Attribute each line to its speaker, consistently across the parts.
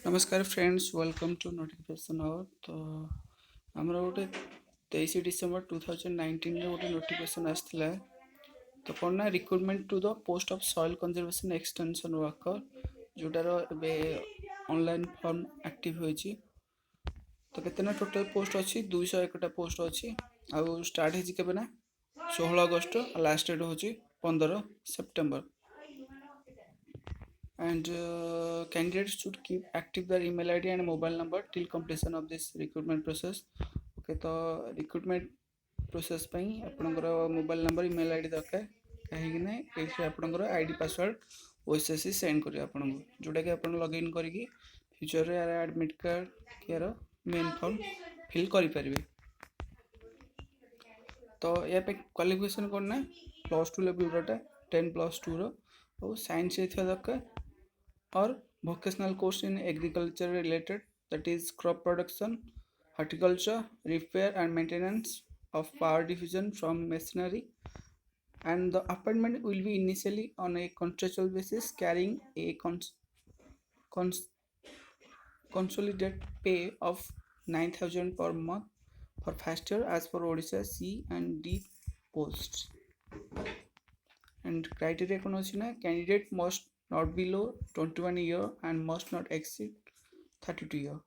Speaker 1: नमस्कार friends, welcome to notification hour. तो आमर गोटे 23 डिसेम्बर 2019 गोटे नोटिफिकेशन आसला। तो कौन ना recruitment to the post of soil conservation extension worker जोटार ऑनलाइन फॉर्म एक्टिव होइछि। तो केतना टोटल पोस्ट अच्छी 201टा पोस्ट अच्छी। आउ स्टार्ट होइछि केबे ना 16 अगस्त, लास्ट डेट होछि 15 September. And candidates should keep active their email ID and mobile number till completion of this recruitment process. Okay, तो recruitment process ପାଇଁ ଆପଣଙ୍କର ମୋବାଇଲ ନମ୍ବର ଇମେଲ ଆଇଡି ଦରକାର, କାହିଁକି ନା ଏଇଥିରେ ଆପଣଙ୍କର ଆଇଡି ପାସୱାର୍ଡ OSSC ସେଣ୍ଡ କରିବେ ଆପଣଙ୍କୁ, ଯେଉଁଟାକି ଆପଣ ଲଗ୍ଇନ୍ କରିକି ଫ୍ୟୁଚରରେ ଆର ଆଡ଼ମିଟ୍ କାର୍ଡ଼ କିଆର ମେନ୍ ଫର୍ମ ଫିଲ୍ କରିପାରିବେ। ତ ଏହା ପାଇଁ କ୍ୱାଲିଫିକେସନ୍ କ'ଣ ନା +2 ଲେଭେଲଟା 10+2 ଆଉ ସାଇନ୍ସ ହେଇଥିବା ଦରକାର or vocational course in agriculture related, that is crop production, horticulture, repair and maintenance of power division from machinery, and the appointment will be initially on a contractual basis carrying a cons- consolidated pay of 9,000 per month for first year as per Odisha C and D posts. And criteria कौन अच्छी ना candidate must not below 21 year and must not exceed 32 year.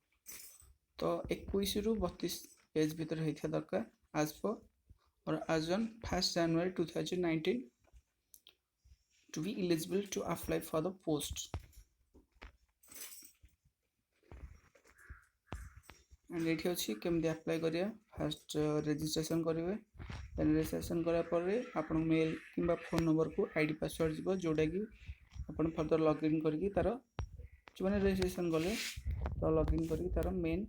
Speaker 1: तो 21 रु 32 as भीतर होता दरकार as per or as on 1st January 2019 to be eligible to apply for the post. And ये अच्छी केमती अप्लाई करिया फास्ट रजिस्ट्रेशन करेंगे। देन रजिस्ट्रेशन करापर आपन मेल कि फोन नंबर को आईडी पासवर्ड जीव, जोटा कि आप फर्दर लॉगिन करके तार जो मैंने रजिस्ट्रेशन कले तो लॉगिन करके तार मेन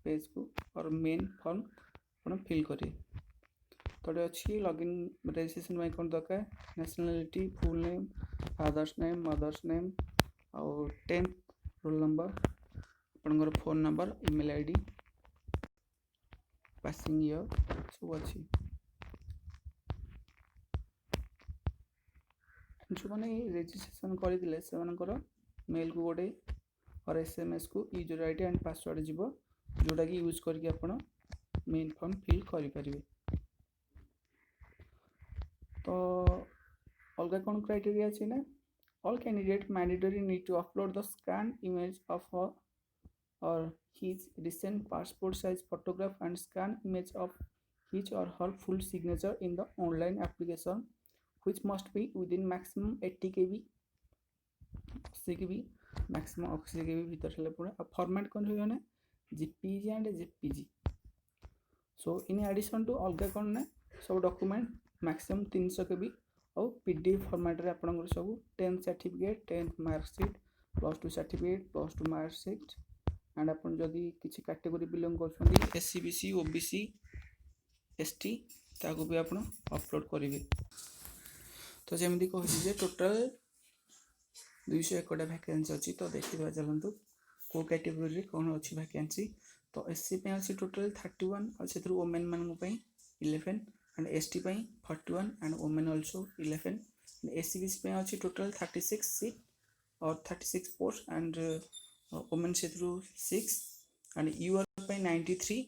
Speaker 1: पेज को और मेन फॉर्म आप फिल करेंगे। तो ये अच्छी लॉगिन रजिस्ट्रेशन कौन दरकार nationality, full name, father's name, mother's name, और 10th रोल नंबर, आपनकर phone number, email ID, passing year सब अच्छी। जो मैंने रजिस्ट्रेशन करते से मेल को गोटे और SMS को यूजर आईडी एंड पासवर्ड जीव, जोटा कि यूज करके आपण मेन फॉर्म फिल करें। तो अलग कौन क्राइटेरिया अच्छी ना all candidate mandatory need to upload the scanned image of her or his recent passport size photograph and scan image of his or her full signature in the online application, which must be within maximum 80 kb 80 kb maximum 80 kb भीतर हेले पुरा format कौन हो ना JPG and JPG. So in addition to अलग कौन ना सब डॉक्यूमेंट मैक्सिमम 300 kb और PDF फॉर्मेट रे आपनकर सब 10th certificate, 10th marksheet, +2 certificate, +2 marksheet, and आपन जदि किसी कैटेगरी बिलोंग करछंदी SC BC OBC ST ताको भी आपन अपलोड करेंगे। तो जमी कहे टोटाल 201टा वैकेंसी अच्छी। तो देखा चलतु को कैटेगरी कौन अच्छी वैकेंसी। तो SC पे अच्छी टोटाल 31 और से वोमेन मान 11 and ST 41 and women also 11। SC BC पे अच्छी टोटाल 36 सीट और 36 पोस्ट एंड वोमेन से 6 एंड UR 93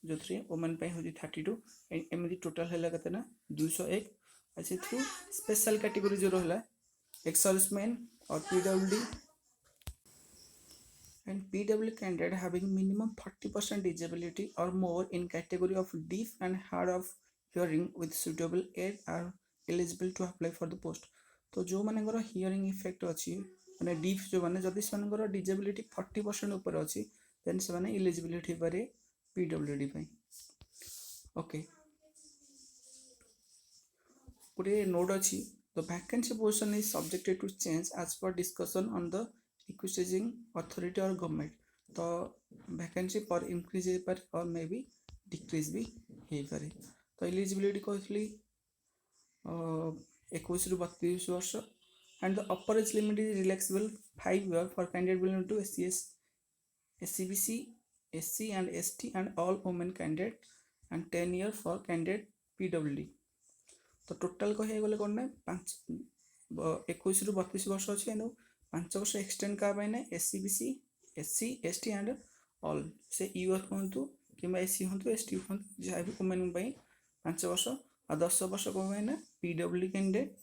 Speaker 1: जो थे वोमेन हूँ 32 एमती टोटाल है कतना 201। अच्छे थ्रू स्पेशल कैटेगरी जो रहा ex serviceman or PWD and PWD candidate having minimum 40% disability or more in category of deaf and hard of hearing with suitable aid are eligible to apply for the post. तो जो मानकर hearing effect अच्छी माने deaf जो माने जदि से disability 40% ऊपर अच्छी देन से माने एलिजिबिलिटी पारे PWD ପାଇଁ। ओके गोटे नोट अच्छी the vacancy position is subjected to change as per discussion on the requisiting authority or government. तो vacancy पर increase हो पारे और मे बी डिक्रीज भी हो पारे। तो एलिजिबिलिटी कहली 21 रु 32 वर्ष and the upper age limit is relaxable 5 years for candidate belong to SC BC SC and ST and all women candidate and 10 years for candidate PWD. तो टोटाल कह गले कौन ना 21 रु 32 वर्ष अच्छे 5 वर्ष एक्सटेंड क्या SC BC SC ST and all से यूआर कहतु कि SC हूँ ST हूँ जहाँ भी वुमेन 5 वर्ष आ 10 वर्ष कौन ना PWD कैंडिडेट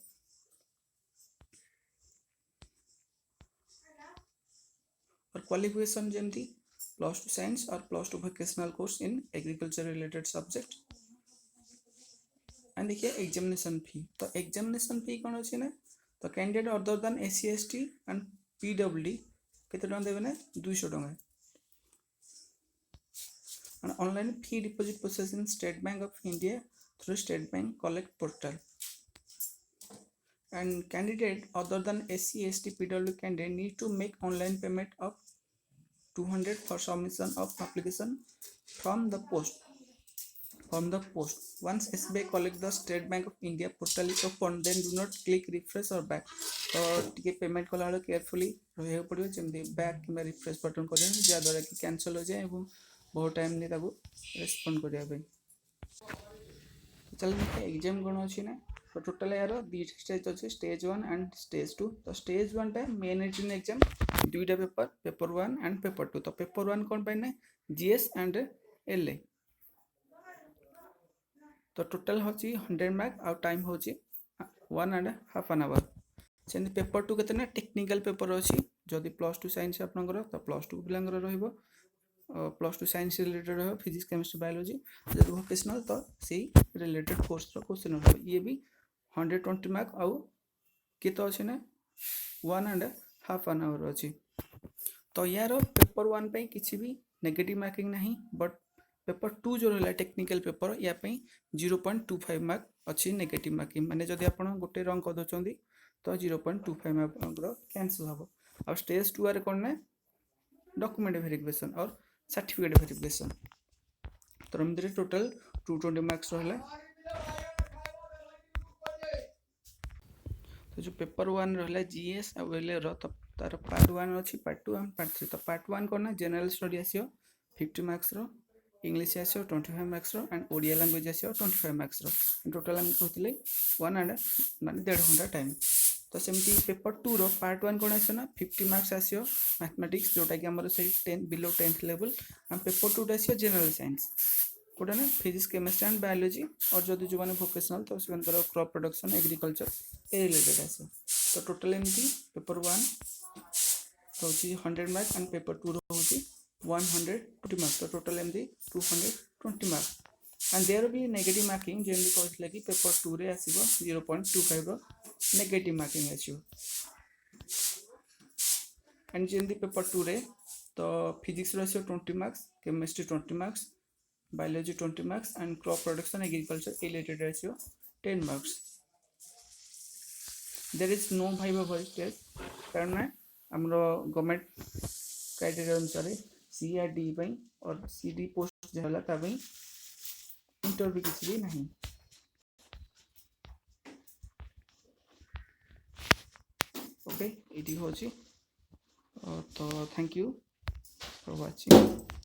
Speaker 1: और क्वालिफिकेशन जमती +2 साइंस और +2 vocational course in agriculture related subject and देखिए एग्जामिनेशन फी तो एग्जामिनेशन फी कौन अच्छी ना तो candidate other than SC ST and PWD केते टका देबे ना 200 टका and online fee deposit process in State Bank of India through State Bank Collect portal and candidate other than SC ST PWD candidate need to make online payment of 200 for submission of application from the post once SBI collect the State Bank of India portal is open then do not click refresh or back तो टिके payment कला बेले carefully रहा पड़ो जमी back कि refresh button कर जहाँद्वारा कि कैंसल हो जाए और बहुत टाइम नहीं रेस्पॉन्ड करने चल देखिए एग्जाम कौन अच्छी ना तो टोटाल यार दुईट स्टेज अच्छे स्टेज 1 एंड स्टेज 2 तो स्टेज 1 टा मेन रिटन एग्जाम दुईटा पेपर 1 एंड पेपर 2 तो पेपर 1 कौन पाई ना GS एंड LA तो टोटाल हूँ 100 मार्क आउ टाइम हूँ 1.5 आवर से पेपर 2 के टेक्निकल पेपर अच्छी जदि +2 साइंस आपंकर तो +2 पिलांकर रहिबो +2 साइंस रिलेटेड रहा फिजिक्स केमिस्ट्री बायोलॉजी जब वोकेशनल तो सी रिलेटेड कोर्स क्वेश्चन रहा ये भी 120 मार्क आउ केत अच्छे ना 1.5 आवर अच्छी तो यार पेपर 1 पे किसी भी नेगेटिव मार्किंग नहीं बट पेपर 2 जो रहा टेक्निकल पेपर या 0.25 मार्क अच्छी नेगेटिव मार्किंग माने जदि आप गोटे रंग कर दौरान तो 0.25 मार्क कैंसल हम आ स्टेज 2 आर कौन ना डॉक्यूमेंट वेरिफिकेशन और सर्टिफिकेट वेरिफिकेशन तो एमती टोटाल 220 मार्क्स रहा तो जो पेपर 1 रहा GS और LA तो तार पार्ट 1 अच्छी पार्ट 2 एंड पार्ट 3 तो पार्ट 1 कौन ना जनरल स्टडी आसो 50 मार्क्स इंग्लिश आसो 25 मार्क्स एंड ओडिया लैंग्वेज आसो 25 मार्क्स टोटाल आम कहते 1 माने 1.5 घंटा टाइम तो सेमती पेपर 2 रो पार्ट 1 कौन आसो ना 50 मार्क्स आसो मैथमेटिक्स जोटा कि आमर से 10 below 10th level and paper 2 आसो जनरल साइंस कोटा ना फिजिक्स केमिस्ट्री एंड बायोलॉजी और जदि जो मैंने वोकेशनल तो से क्रॉप प्रोडक्शन एग्रीकल्चर ए रिलेटेड आस तो टोटाल एमती पेपर 1 रोचे 100 मार्क एंड पेपर 2 रोचे 120 मार्क तो टोटाल एमती 220 मार्क एंड देयर भी नेगेटिव मार्किंग जमी कहते कि पेपर 2 रे आसो 0.25 नेगेटिव मार्किंग आसो एंड जमी पेपर 2 रे तो फिजिक्स आसो 20 marks chemistry 20 marks biology 20 marks and crop production agriculture related ratio 10 marks there is no viva voice test कारण आमर गवर्नमेंट क्राइटेरिया अनुसार CRD और CD पोस्ट जहाँ इंटरव्यू किसी भी नहीं ओके ये हूँ तो थैंक यू फॉर वाचिंग।